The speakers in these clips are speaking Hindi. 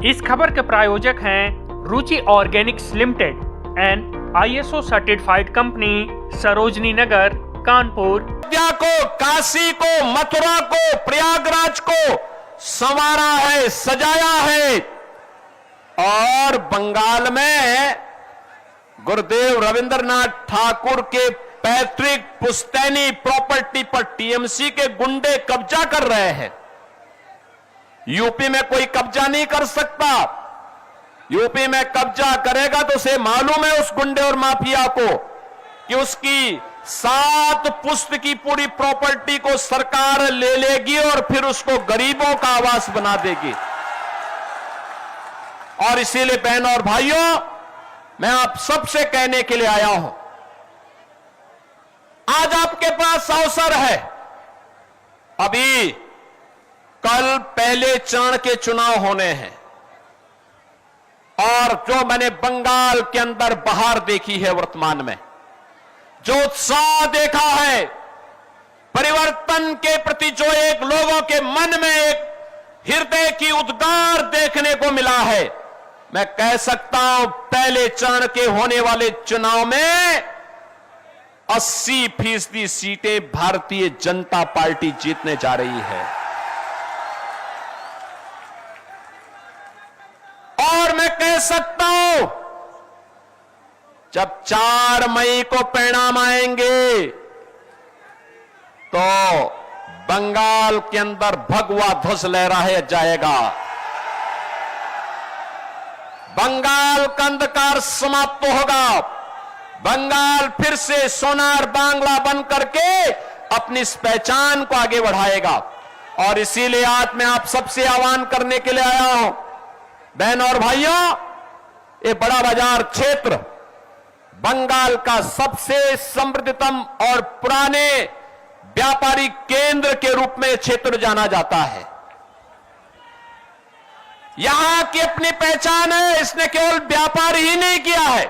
इस खबर के प्रायोजक हैं Ruchi organics limited and ISO certified company, Sarojini Nagar, Kanpur. Ayodhya को, काशी को, मथुरा को, प्रयागराज को संवारा है, सजाया है। और बंगाल में गुरुदेव रविंद्रनाथ ठाकुर के पैतृक पुश्तैनी प्रॉपर्टी पर TMC के गुंडे कब्जा कर रहे हैं। यूपी में कोई कब्जा नहीं कर सकता। यूपी में कब्जा करेगा तो उसे मालूम है उस गुंडे और माफिया को कि उसकी 7 पुश्त की पूरी प्रॉपर्टी को सरकार ले लेगी और फिर उसको गरीबों का आवास बना देगी। और इसीलिए बहन और भाइयों, मैं आप सबसे कहने के लिए आया हूं, आज आपके पास अवसर है। अभी कल पहले चरण के चुनाव होने हैं और जो मैंने बंगाल के अंदर बहार देखी है, वर्तमान में जो उत्साह देखा है, परिवर्तन के प्रति जो एक लोगों के मन में एक हृदय की उद्गार देखने को मिला है, मैं कह सकता हूं पहले चरण के होने वाले चुनाव में 80% सीटें भारतीय जनता पार्टी जीतने जा रही है। और मैं कह सकता हूं जब 4 मई को परिणाम आएंगे तो बंगाल के अंदर भगवा ध्वज लहराया जाएगा। बंगाल का अंधकार समाप्त होगा। बंगाल फिर से सोनार बांग्ला बन करके अपनी इस पहचान को आगे बढ़ाएगा। और इसीलिए आज मैं आप सबसे आह्वान करने के लिए आया हूं, बहन और भाइयों, ये बड़ा बाजार क्षेत्र बंगाल का सबसे समृद्धतम और पुराने व्यापारिक केंद्र के रूप में क्षेत्र जाना जाता है। यहां की अपनी पहचान है। इसने केवल व्यापार ही नहीं किया है,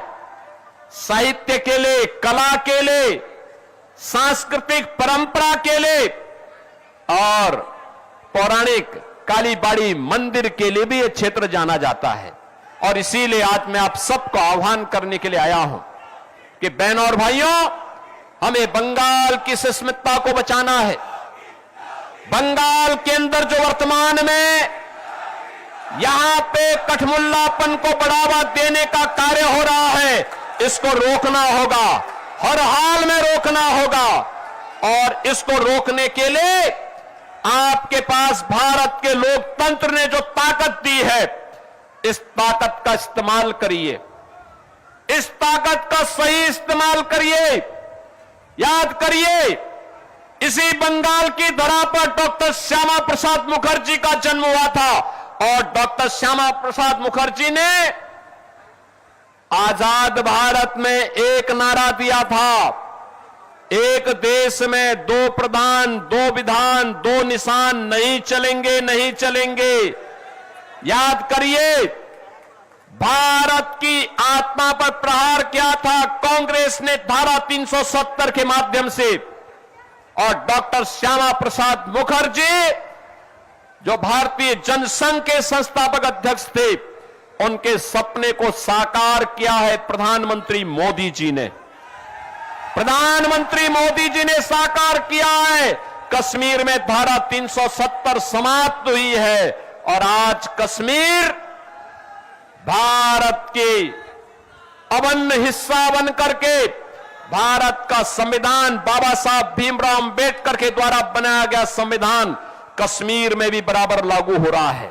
साहित्य के लिए, कला के लिए, सांस्कृतिक परंपरा के लिए और पौराणिक कालीबाड़ी मंदिर के लिए भी यह क्षेत्र जाना जाता है। और इसीलिए आज मैं आप सबको आह्वान करने के लिए आया हूं कि बहनों और भाइयों, हमें बंगाल की अस्मिता को बचाना है। बंगाल के अंदर जो वर्तमान में यहां पे कठमुल्लापन को बढ़ावा देने का कार्य हो रहा है, इसको रोकना होगा, हर हाल में रोकना होगा। और इसको रोकने के लिए आपके पास भारत के लोकतंत्र ने जो ताकत दी है, इस ताकत का इस्तेमाल करिए, इस ताकत का सही इस्तेमाल करिए। याद करिए, इसी बंगाल की धरा पर डॉक्टर श्यामा प्रसाद मुखर्जी का जन्म हुआ था और डॉक्टर श्यामा प्रसाद मुखर्जी ने आजाद भारत में एक नारा दिया था, एक देश में 2 प्रधान, 2 विधान, 2 निशान नहीं चलेंगे, नहीं चलेंगे। याद करिए, भारत की आत्मा पर प्रहार किया था कांग्रेस ने धारा 370 के माध्यम से। और डॉक्टर श्यामा प्रसाद मुखर्जी जो भारतीय जनसंघ के संस्थापक अध्यक्ष थे, उनके सपने को साकार किया है प्रधानमंत्री मोदी जी ने। प्रधानमंत्री मोदी जी ने साकार किया है। कश्मीर में धारा 370 समाप्त हुई है और आज कश्मीर भारत के अभिन्न हिस्सा बन करके भारत का संविधान, बाबा साहब भीमराव अंबेडकर के द्वारा बनाया गया संविधान कश्मीर में भी बराबर लागू हो रहा है।